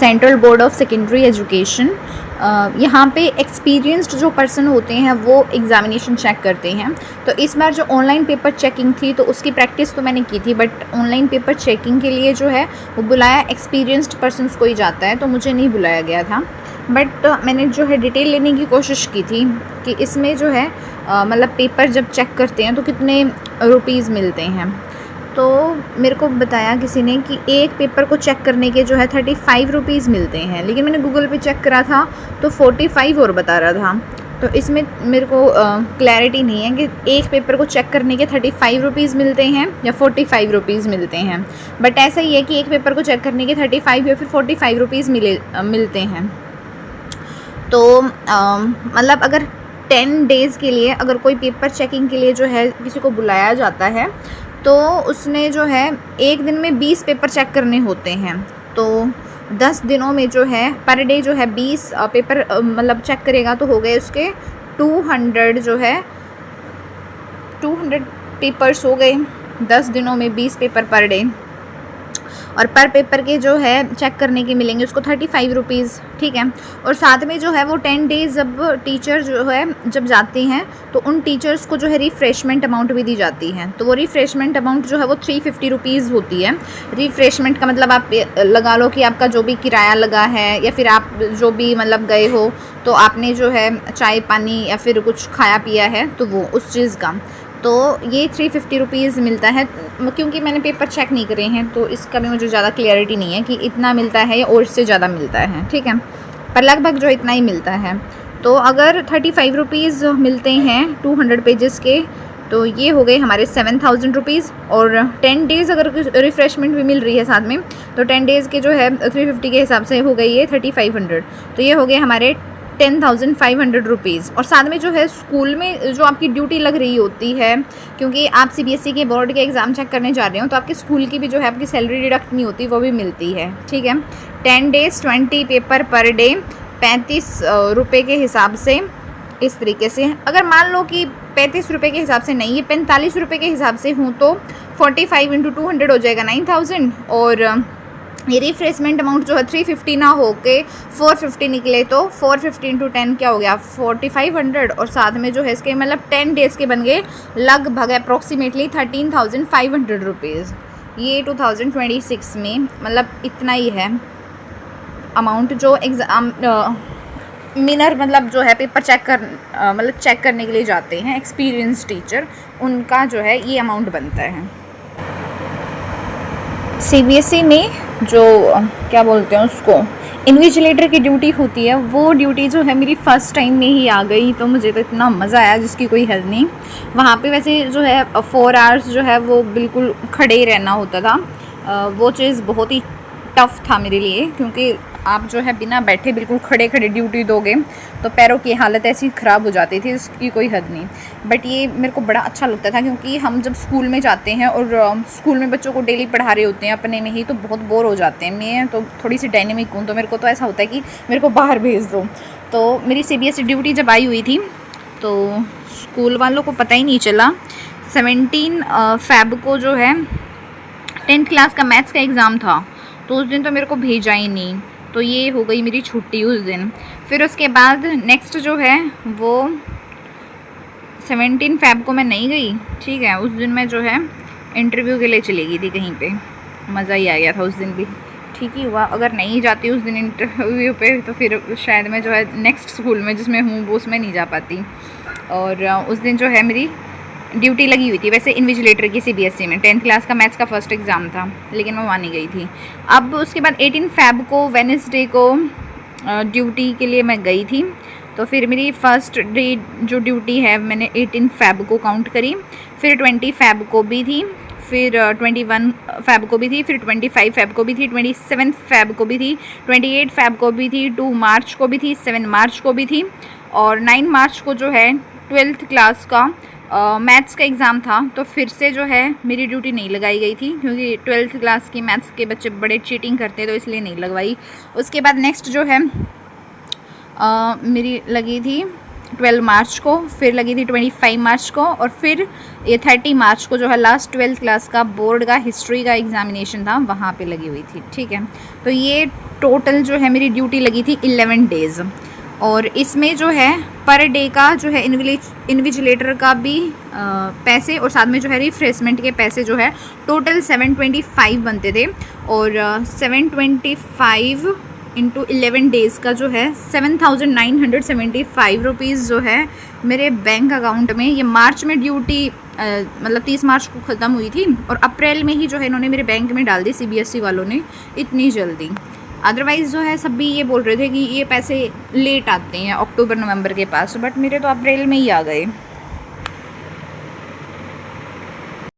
Central board of secondary education. यहाँ पे experienced जो पर्सन होते हैं वो एग्ज़ामिनेशन चेक करते हैं। तो इस बार जो ऑनलाइन पेपर चेकिंग थी तो उसकी प्रैक्टिस तो मैंने की थी, बट ऑनलाइन पेपर चेकिंग के लिए जो है वो बुलाया एक्सपीरियंस्ड पर्सन्स को ही जाता है, तो मुझे नहीं बुलाया गया था। बट मैंने जो है डिटेल लेने की कोशिश की थी कि इसमें जो है मतलब पेपर जब चेक करते हैं तो कितने रुपीज़ मिलते हैं। तो मेरे को बताया किसी ने कि एक पेपर को चेक करने के जो है 35 रुपीज़ मिलते हैं, लेकिन मैंने गूगल पे चेक करा था तो 45 और बता रहा था। तो इसमें मेरे को क्लैरिटी नहीं है कि एक पेपर को चेक करने के 35 रुपीज़ मिलते हैं या 45 रुपीज़ मिलते हैं। बट ऐसा ही है कि एक पेपर को चेक करने के 35 या फिर 45 रुपीज़ मिलते हैं। तो मतलब अगर 10 डेज़ के लिए अगर कोई पेपर चेकिंग के लिए जो है किसी को बुलाया जाता है तो उसने जो है एक दिन में 20 पेपर चेक करने होते हैं। तो 10 दिनों में जो है पर डे जो है 20 पेपर मतलब चेक करेगा तो हो गए उसके 200 जो है 200 पेपर्स हो गए 10 दिनों में 20 पेपर पर डे। और पर पेपर के जो है चेक करने के मिलेंगे उसको 35 रुपीज़, ठीक है। और साथ में जो है वो 10 डेज़ जब टीचर जो है जब जाते हैं तो उन टीचर्स को जो है रिफ़्रेशमेंट अमाउंट भी दी जाती है। तो वो रिफ़्रेशमेंट अमाउंट जो है वो 350 रुपीज़ होती है। रिफ़्रेशमेंट का मतलब आप लगा लो कि आपका जो भी किराया लगा है या फिर आप जो भी मतलब गए हो तो आपने जो है चाय पानी या फिर कुछ खाया पिया है तो वो उस चीज़ का, तो ये 350 रुपीज़ मिलता है। क्योंकि मैंने पेपर चेक नहीं करे हैं तो इसका भी मुझे ज़्यादा क्लियरिटी नहीं है कि इतना मिलता है या और इससे ज़्यादा मिलता है, ठीक है, पर लगभग जो इतना ही मिलता है। तो अगर 35 रुपीज़ मिलते हैं 200 पेजेस के तो ये हो गए हमारे 7000 रुपीज़। और 10 डेज़ अगर रिफ़्रेशमेंट भी मिल रही है साथ में तो 10 डेज़ के जो है 350 के हिसाब से हो गई ये 3500, तो ये हो गए हमारे 10,500 रुपीज़। और साथ में जो है स्कूल में जो आपकी ड्यूटी लग रही होती है, क्योंकि आप सीबीएसई के बोर्ड के एग्ज़ाम चेक करने जा रहे हो तो आपके स्कूल की भी जो है आपकी सैलरी डिडक्ट नहीं होती, वो भी मिलती है, ठीक है। 10 डेज़ 20 पेपर पर डे 35 रुपये के हिसाब से। इस तरीके से अगर मान लो कि 35 रुपये के हिसाब से नहीं, ये 45 रुपये के हिसाब से हूँ तो 45 × 200 हो जाएगा 9000। और ये रिफ्रेशमेंट अमाउंट जो है 350 ना हो के 450 निकले तो 450 × 10 क्या हो गया 4500। और साथ में जो है इसके मतलब 10 डेज़ के बन गए लगभग अप्रॉक्सीमेटली 13,500 रुपीज़। ये 2026 में मतलब इतना ही है अमाउंट जो एग्ज़ाम मिनर मतलब जो है पेपर चेक मतलब चेक करने के लिए जाते हैं एक्सपीरियंस टीचर, उनका जो है ये अमाउंट बनता है। सीबीएसई में जो क्या बोलते हैं उसको इन्विजिलेटर की ड्यूटी होती है, वो ड्यूटी जो है मेरी फ़र्स्ट टाइम में ही आ गई, तो मुझे तो इतना मज़ा आया जिसकी कोई हद नहीं। वहाँ पे वैसे जो है 4 आवर्स जो है वो बिल्कुल खड़े ही रहना होता था। वो चीज़ बहुत ही टफ़ था मेरे लिए, क्योंकि आप जो है बिना बैठे बिल्कुल खड़े खड़े ड्यूटी दोगे तो पैरों की हालत ऐसी ख़राब हो जाती थी, उसकी कोई हद नहीं। बट ये मेरे को बड़ा अच्छा लगता था, क्योंकि हम जब स्कूल में जाते हैं और स्कूल में बच्चों को डेली पढ़ा रहे होते हैं अपने में ही, तो बहुत बोर हो जाते हैं। मैं तो थोड़ी सी डायनेमिक हूँ, तो मेरे को तो ऐसा होता है कि मेरे को बाहर भेज दो। तो मेरी सीबीएसई ड्यूटी जब आई हुई थी तो स्कूल वालों को पता ही नहीं चला। 17 फ़ेब को जो है 10th क्लास का मैथ्स का एग्ज़ाम था, तो उस दिन तो मेरे को भेजा ही नहीं, तो ये हो गई मेरी छुट्टी उस दिन। फिर उसके बाद नेक्स्ट जो है वो 17 फ़ेब को मैं नहीं गई, ठीक है। उस दिन मैं जो है इंटरव्यू के लिए चली गई थी कहीं पे, मज़ा ही आ गया था उस दिन भी, ठीक ही हुआ। अगर नहीं जाती उस दिन इंटरव्यू पे तो फिर शायद मैं जो है नेक्स्ट स्कूल में जिसमें हूँ वो उसमें नहीं जा पाती। और उस दिन जो है मेरी ड्यूटी लगी हुई थी वैसे इन्विजिलेटर की सीबीएसई में। 10th क्लास का मैथ्स का फर्स्ट एग्ज़ाम था, लेकिन मैं वहाँ नहीं गई थी। अब उसके बाद 18 फ़ेब को वेडनेसडे को ड्यूटी के लिए मैं गई थी, तो फिर मेरी फ़र्स्ट डे जो ड्यूटी है मैंने 18 फ़ेब को काउंट करी, फिर 20 फ़ेब को भी थी, फिर 21 फ़ेब को भी थी, फिर 25 फ़ेब को भी थी, 27 फ़ेब को भी थी, 28 फ़ेब को भी थी, 2 मार्च को भी थी, 7 मार्च को भी थी, और 9 मार्च को जो है 12th क्लास का मैथ्स का एग्ज़ाम था। तो फिर से जो है मेरी ड्यूटी नहीं लगाई गई थी, क्योंकि 12th क्लास की मैथ्स के बच्चे बड़े चीटिंग करते हैं, तो इसलिए नहीं लगवाई। उसके बाद नेक्स्ट जो है मेरी लगी थी 12 मार्च को, फिर लगी थी 25 मार्च को, और फिर ये 30 मार्च को जो है लास्ट 12th क्लास का बोर्ड का हिस्ट्री का एग्ज़ामिनेशन था, वहाँ पे लगी हुई थी, ठीक है। तो ये टोटल जो है मेरी ड्यूटी लगी थी 11 डेज़। और इसमें जो है पर डे का जो है इन्विजिलेटर का भी पैसे और साथ में जो है रिफ्रेशमेंट के पैसे जो है टोटल 725 बनते थे। और 725 इंटू 11 डेज़ का जो है 7,975 रुपीज़ जो है मेरे बैंक अकाउंट में। ये मार्च में ड्यूटी मतलब 30 मार्च को ख़त्म हुई थी और अप्रैल में ही जो है इन्होंने मेरे बैंक में डाल दी CBSE वालों ने इतनी जल्दी। अदरवाइज़ जो है सब भी ये बोल रहे थे कि ये पैसे लेट आते हैं अक्टूबर नवंबर के पास, बट मेरे तो अप्रैल में ही आ गए।